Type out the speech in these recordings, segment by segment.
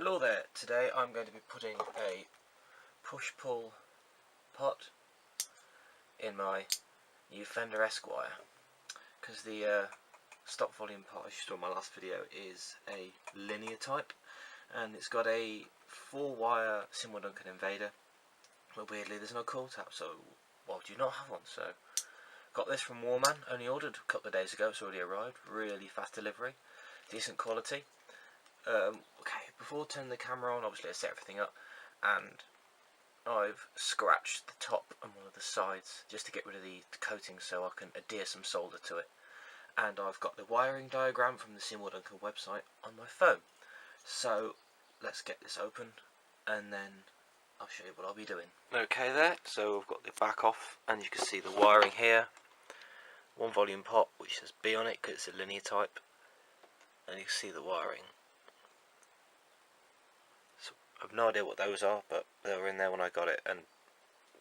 Hello there, today I'm going to be putting a push-pull pot in my new Fender Esquire, because the stock volume pot, as you saw in my last video, is a linear type, and it's got a 4-wire Seymour Duncan Invader, but weirdly there's no coil tap, so why would you not have one? So got this from Warman, only ordered a couple of days ago, it's already arrived, really fast delivery, decent quality. Okay, before turning the camera on, obviously I set everything up, and I've scratched the top and one of the sides just to get rid of the coating so I can adhere some solder to it. And I've got the wiring diagram from the Seymour Duncan website on my phone. So let's get this open and then I'll show you what I'll be doing. Okay there, so I've got the back off and you can see the wiring here. One volume pot which says B on it because it's a linear type, and you can see the wiring. So I've no idea what those are, but they were in there when I got it, and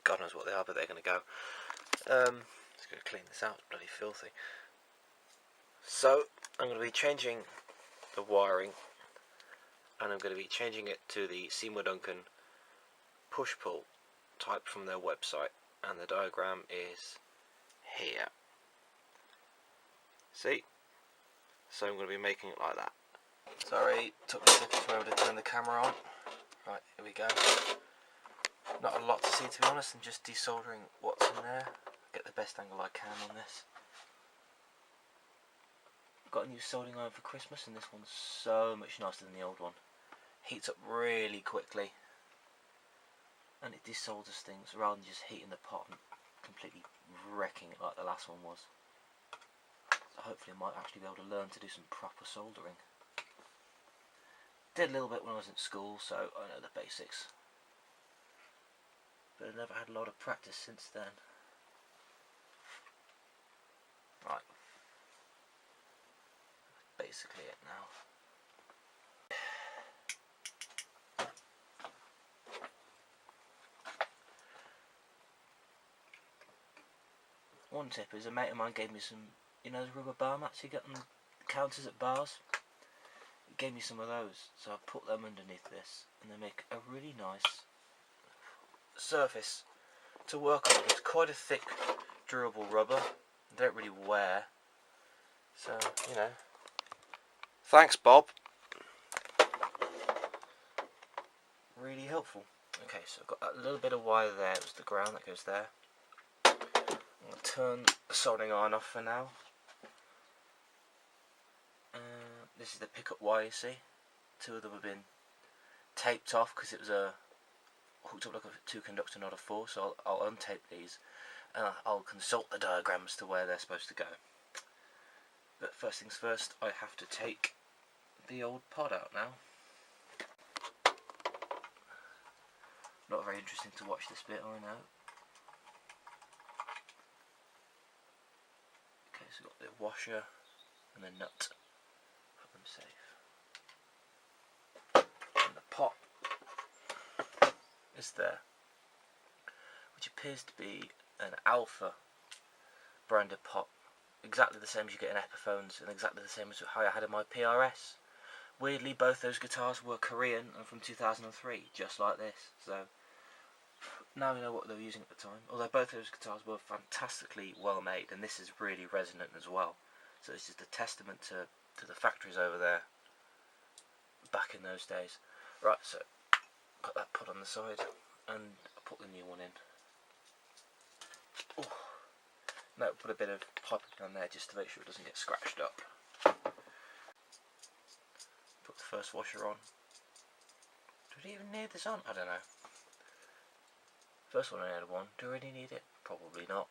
God knows what they are, but they're going to go. Just going to clean this out, it's bloody filthy. So I'm going to be changing the wiring, and I'm going to be changing it to the Seymour Duncan push-pull type from their website, and the diagram is here. See? So I'm going to be making it like that. Sorry, took me a second to be able to turn the camera on. Right, here we go. Not a lot to see, to be honest, and just desoldering what's in there. Get the best angle I can on this. Got a new soldering iron for Christmas, and this one's so much nicer than the old one. Heats up really quickly, and it desolders things rather than just heating the pot and completely wrecking it like the last one was. So hopefully I might actually be able to learn to do some proper soldering. Did a little bit when I was in school, so I know the basics, but I've never had a lot of practice since then. Right, basically it now. One tip is a mate of mine gave me some, you know, the rubber bar mats you get on counters at bars. He gave me some of those, so I put them underneath this, and they make a really nice surface to work on. It's quite a thick, durable rubber. They don't really wear, so you know. Thanks, Bob. Really helpful. Okay, so I've got that little bit of wire there. It was the ground that goes there. I'm going to turn the soldering iron off for now. This is the pickup wire, you see. 2 of them have been taped off because it was hooked up like a 2 conductor, not a 4. So I'll untape these and I'll consult the diagrams to where they're supposed to go. But first things first, I have to take the old pod out now. Not very interesting to watch this bit, I know. Okay, so we've got the washer and the nut. Put them safe. And the pot is there, which appears to be an Alpha branded pot. Exactly the same as you get in Epiphones, and exactly the same as how I had in my PRS. Weirdly, both those guitars were Korean and from 2003, just like this. So now we know what they were using at the time. Although both those guitars were fantastically well made, and this is really resonant as well. So it's just a testament to the factories over there back in those days. Right, so got that put on the side, and I'll put the new one in. Ooh. No, put a bit of piping on there just to make sure it doesn't get scratched up. Put the first washer on. Do we even need this on? I don't know. First one I had one. Do I really need it? Probably not.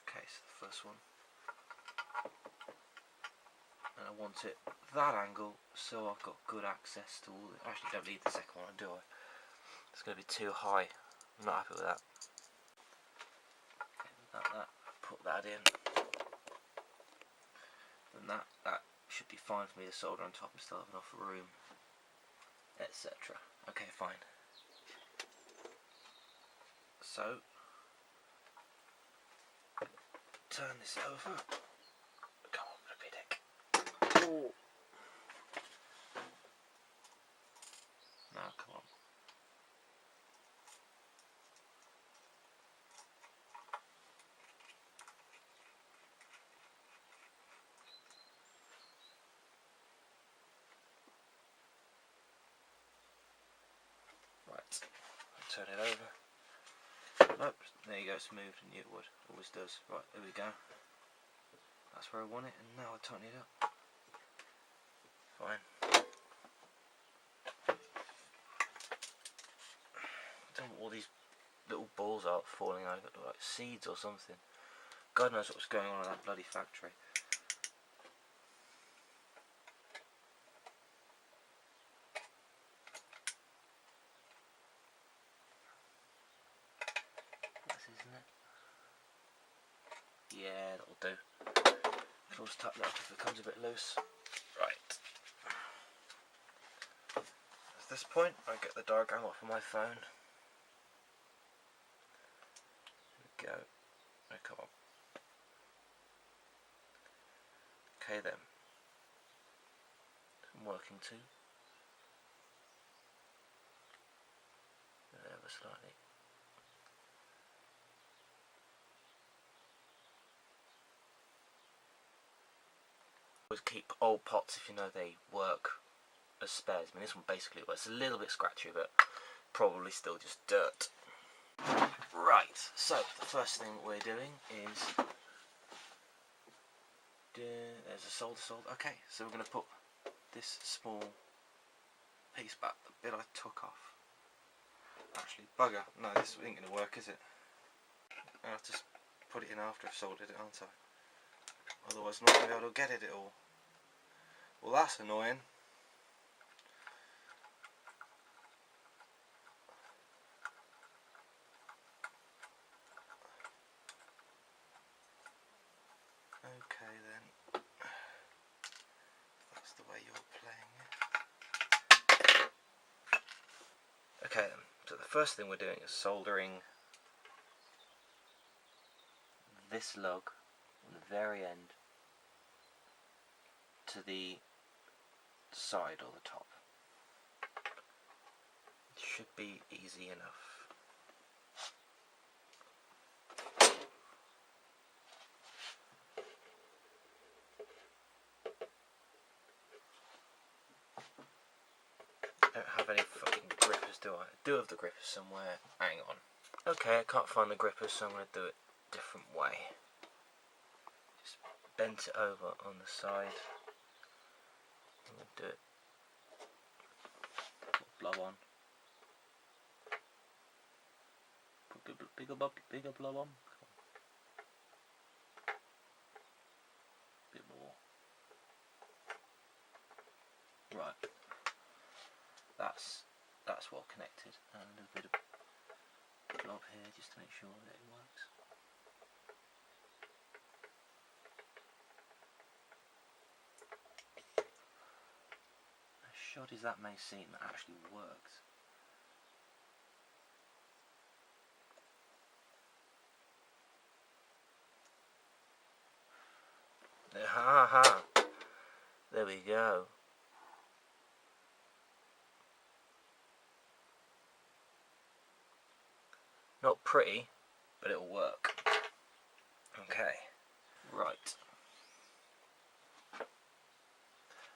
Okay, so the first one. And I want it that angle so I've got good access to all the... I actually don't need the second one, do I? It's going to be too high. I'm not happy with that. Okay, put that in. Then that should be fine for me to solder on top and still have enough room, etc. Okay, fine. So turn this over. Come on, flippy dick. Ooh. turn it over. Oh, there you go, it's moved and it would. Always does. Right, there we go. That's where I want it, and now I tighten it up. Fine. I don't know what all these little balls are falling out, like seeds or something. God knows what's going on in that bloody factory. Isn't it? Yeah, that'll do. Can always tap that up if it comes a bit loose. Right. At this point, I get the diagram off of my phone. There we go. Oh, come on. Okay then. I'm working too. Ever slightly. Always keep old pots if you know they work as spares. I mean, this one basically works. It's a little bit scratchy, but probably still just dirt. Right, so the first thing we're doing is there's a solder. Okay, so we're going to put this small piece back, the bit I took off. Actually, bugger, no, this ain't going to work, is it? I'll have to put it in after I've soldered it, aren't I? Otherwise I'm not going to be able to get it at all. Well, that's annoying. Okay then, that's the way you're playing it. Okay then, so the first thing we're doing is soldering this lug on the very end to the side or the top. It should be easy enough. I don't have any fucking grippers, do I? I do have the grippers somewhere. Hang on. Okay, I can't find the grippers, so I'm going to do it a different way. Just bent it over on the side. I'm going to do it. Put blow on. Put bigger blow on. Bit more. Right. That's well connected, and a little bit of blob here just to make sure that it works. As shoddy as that may seem, that actually works. There we go. Not pretty, but it'll work. Okay. Right.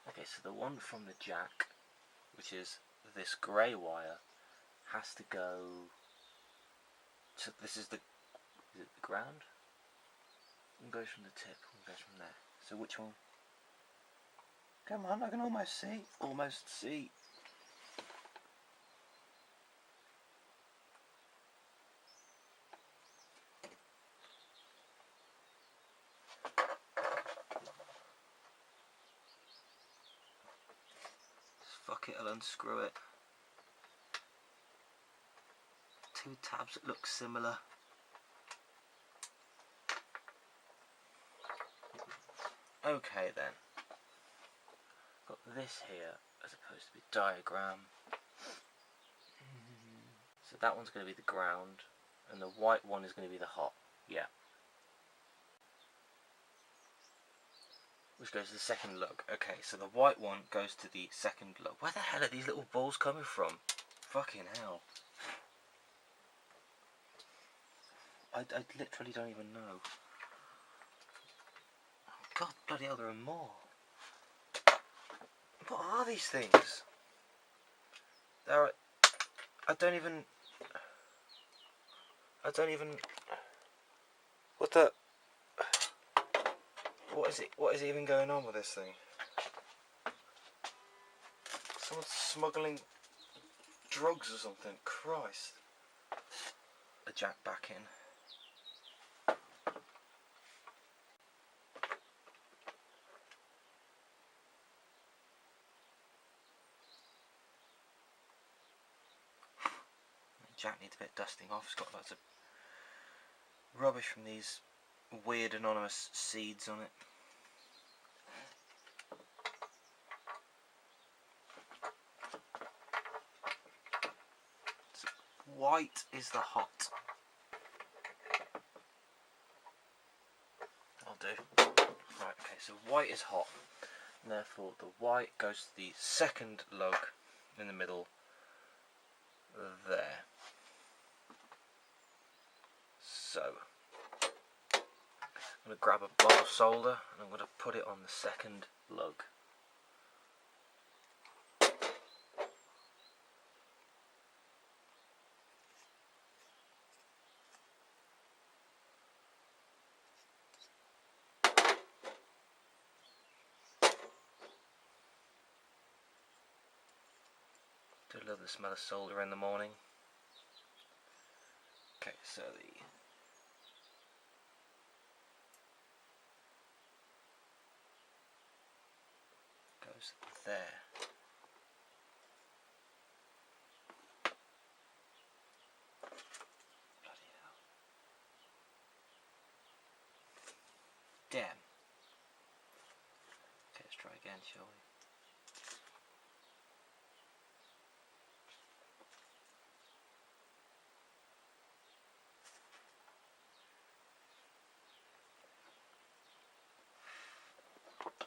Okay, so the one from the jack, which is this grey wire, has to go to, this is the ground? One goes from the tip, one goes from there. So which one? Come on, I can almost see. Almost see. Fuck it, I'll unscrew it. Two tabs that look similar. Okay then. Got this here as opposed to be diagram. So that one's going to be the ground, and the white one is going to be the hot. Yeah. Which goes to the second lug. Okay, so the white one goes to the second lug. Where the hell are these little balls coming from? Fucking hell. I literally don't even know. Oh, God bloody hell, there are more. What are these things? They're... I don't even... I don't even... What the... What is even going on with this thing? Someone's smuggling drugs or something. Christ. The jack back in. The jack needs a bit dusting off. It's got lots of rubbish from these weird anonymous seeds on it. White is the hot. I'll do. Right, okay, so white is hot. And therefore the white goes to the second lug in the middle there. So I'm going to grab a bar of solder and I'm going to put it on the second lug. Do love the smell of solder in the morning. Okay, so the goes there. Bloody hell. Damn. Okay, let's try again, shall we?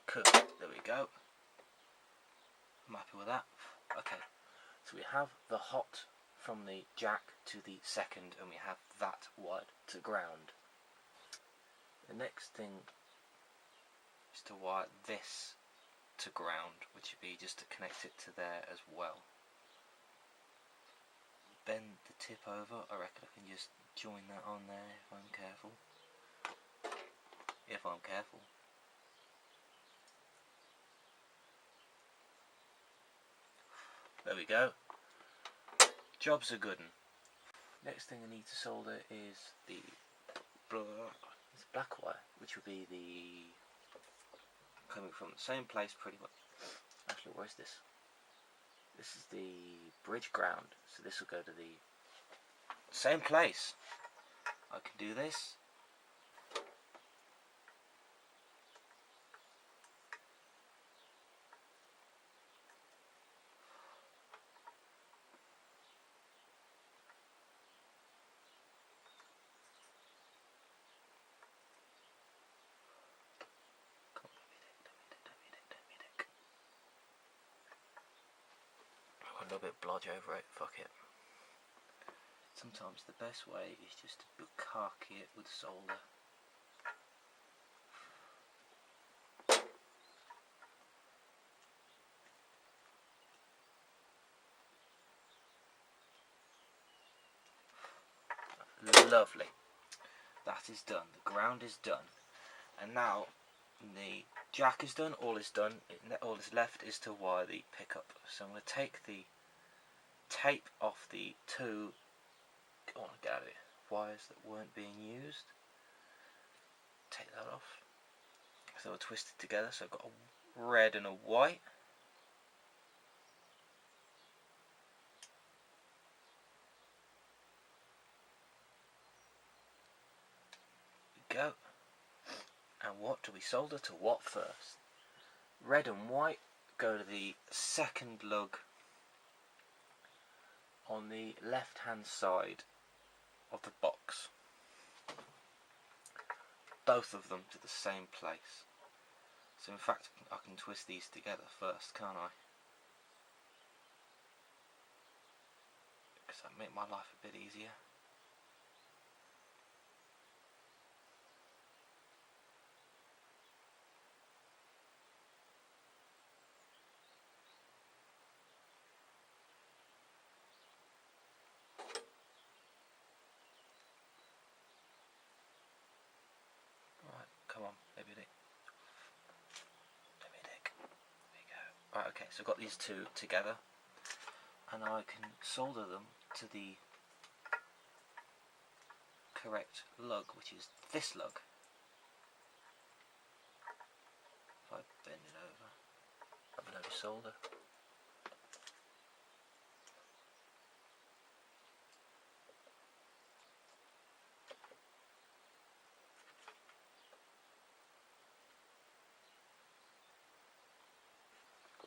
Cool, there we go. I'm happy with that. Okay, so we have the hot from the jack to the second, and we have that wired to ground. The next thing is to wire this to ground, which would be just to connect it to there as well. Bend the tip over. I reckon I can just join that on there if I'm careful. If I'm careful. There we go. Job's a good one. Next thing I need to solder is the black wire, which will be the coming from the same place pretty much. Actually, where's this? This is the bridge ground, so this will go to the same place. I can do this. A little bit blodge over it, fuck it. Sometimes the best way is just to bukkake it with solder. Lovely. That is done. The ground is done. And now the jack is done, all is done. All that's left is to wire the pickup. So I'm going to take the tape off the two wires that weren't being used. Take that off. So they're twisted together, so I've got a red and a white. There we go. And what do we solder to what first? Red and white go to the second lug on the left hand side of the box. Both of them to the same place. So in fact I can twist these together first, can't I? Because that make my life a bit easier. Baby dick. Baby dick. There you go. Right, okay, so I've got these two together, and I can solder them to the correct lug, which is this lug. If I bend it over, I've been over solder.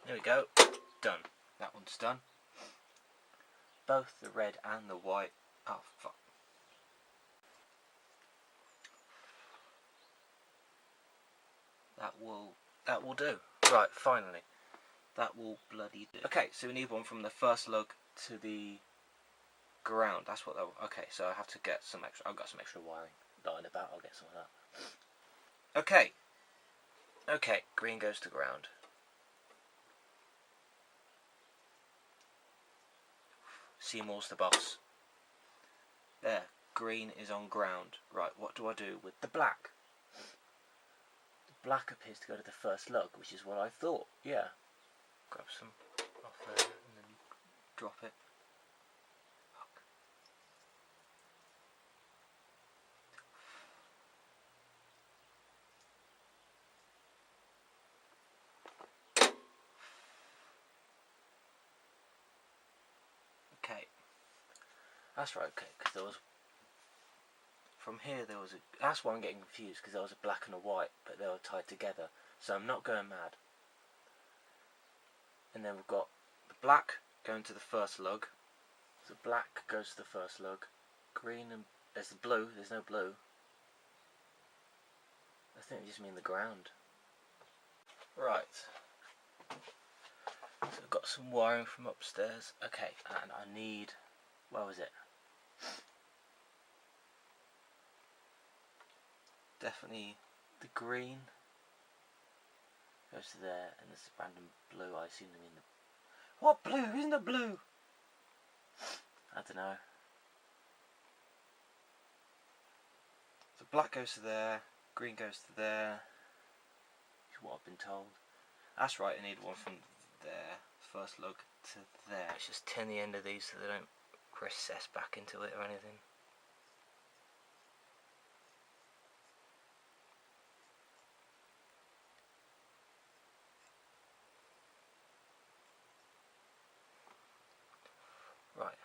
There we go, done. That one's done. Both the red and the white. Oh fuck. That will do. Right, finally. That will bloody do. Okay, so we need one from the first lug to the ground. That's what that will, okay, so I have to get some extra. I've got some extra wiring lying about. I'll get some of that. Okay. Okay, green goes to ground. Seymour's the boss. There, green is on ground. Right, what do I do with the black? The black appears to go to the first lug, which is what I thought. Yeah. Grab some off there and then drop it. Okay. That's right, okay, because there was, from here there was a, that's why I'm getting confused, because there was a black and a white, but they were tied together, so I'm not going mad. And then we've got the black going to the first lug, the black goes to the first lug, green and, there's the blue, there's no blue. I think they just mean the ground. Right. So I've got some wiring from upstairs, okay, and I need, where was it? Definitely the green goes to there, and this random blue, I assume they mean the... What blue? Isn't it blue? I don't know. So black goes to there, green goes to there, is what I've been told. That's right, I need one from there, first lug to there. Let's just turn the end of these so they don't recess back into it or anything. Right,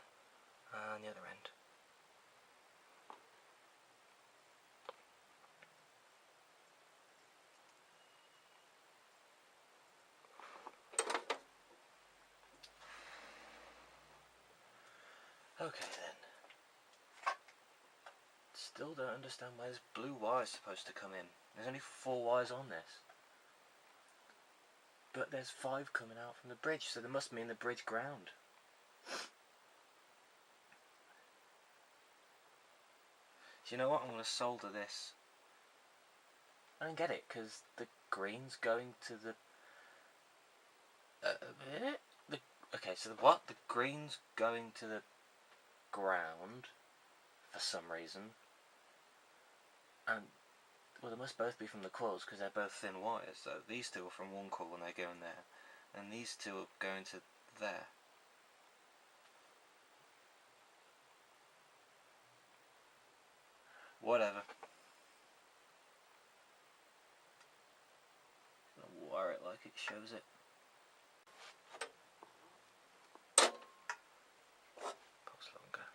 and the other end. Okay then. Still don't understand where this blue wire is supposed to come in. There's only 4 wires on this. But there's 5 coming out from the bridge, so they must mean the bridge ground. So you know what, I'm going to solder this. I don't get it, because the green's going to the... okay, so what? The green's going to the ground, for some reason. And, well, they must both be from the coils, because they're both thin wires. So these two are from one coil and they're going there. And these two are going to there. Whatever. I'll wire it like it shows it. Pulse longer.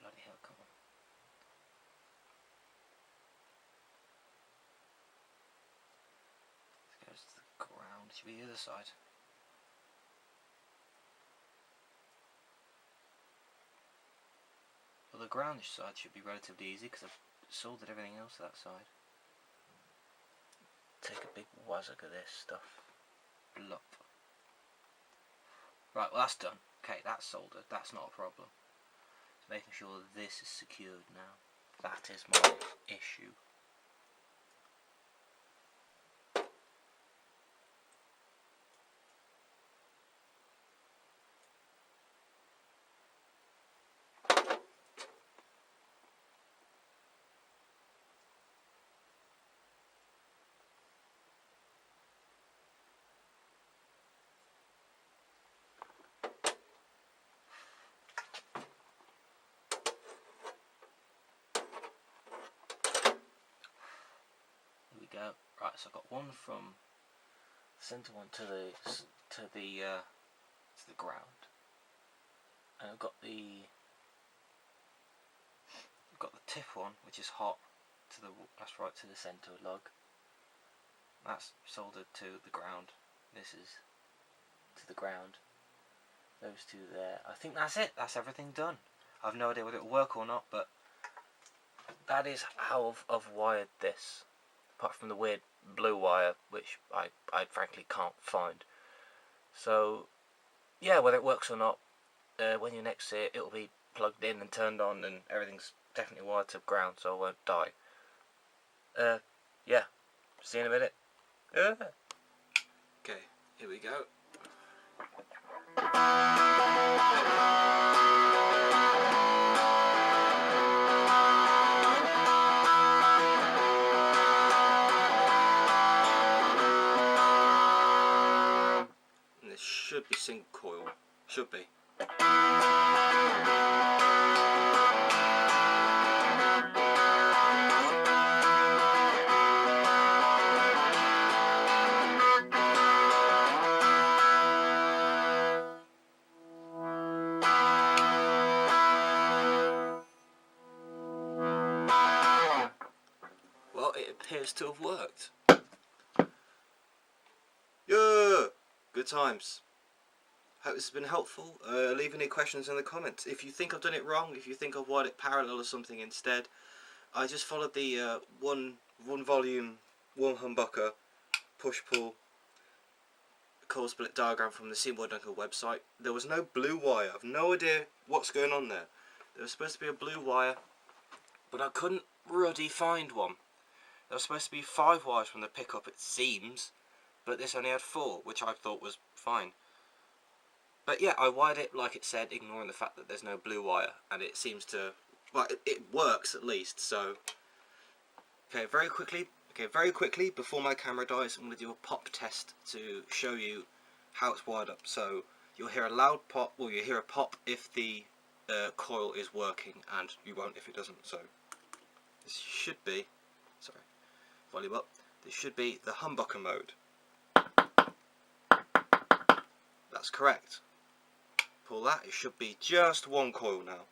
Bloody hell, come on. This goes to the ground. It should be the other side. But the ground side should be relatively easy because I've soldered everything else to that side. Take a big wazzock of this stuff. Blop. Right, well that's done. Okay, that's soldered. That's not a problem. Just making sure that this is secured now. That is my issue. Go. Right, so I've got one from the centre one to the ground, and I've got the tip one, which is hot to the centre lug. That's soldered to the ground. This is to the ground. Those two there. I think that's it. That's everything done. I've no idea whether it'll work or not, but that is how I've wired this. Apart from the weird blue wire, which I frankly can't find. So, yeah, whether it works or not, when you next see it, it'll be plugged in and turned on, and everything's definitely wired to ground, so I won't die. Yeah, see you in a minute. Okay, here we go. Should be sync coil. Should be. Well, it appears to have worked. Yeah! Good times. Hope this has been helpful. Leave any questions in the comments. If you think I've done it wrong, if you think I've wired it parallel or something instead, I just followed the one volume, one humbucker, push-pull, coil split diagram from the Seymour Duncan website. There was no blue wire. I've no idea what's going on there. There was supposed to be a blue wire, but I couldn't really find one. There was supposed to be 5 wires from the pickup, it seems, but this only had 4, which I thought was fine. But yeah, I wired it like it said, ignoring the fact that there's no blue wire, and it seems to, well, it works at least. So, okay, very quickly before my camera dies, I'm going to do a pop test to show you how it's wired up. So you'll hear a loud pop, well, you'll hear a pop if the coil is working, and you won't if it doesn't. So this should be, sorry, volume up. This should be the humbucker mode. That's correct. Pull that, it should be just one coil now.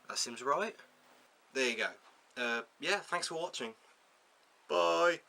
That seems right. There you go. Yeah, thanks for watching. Bye.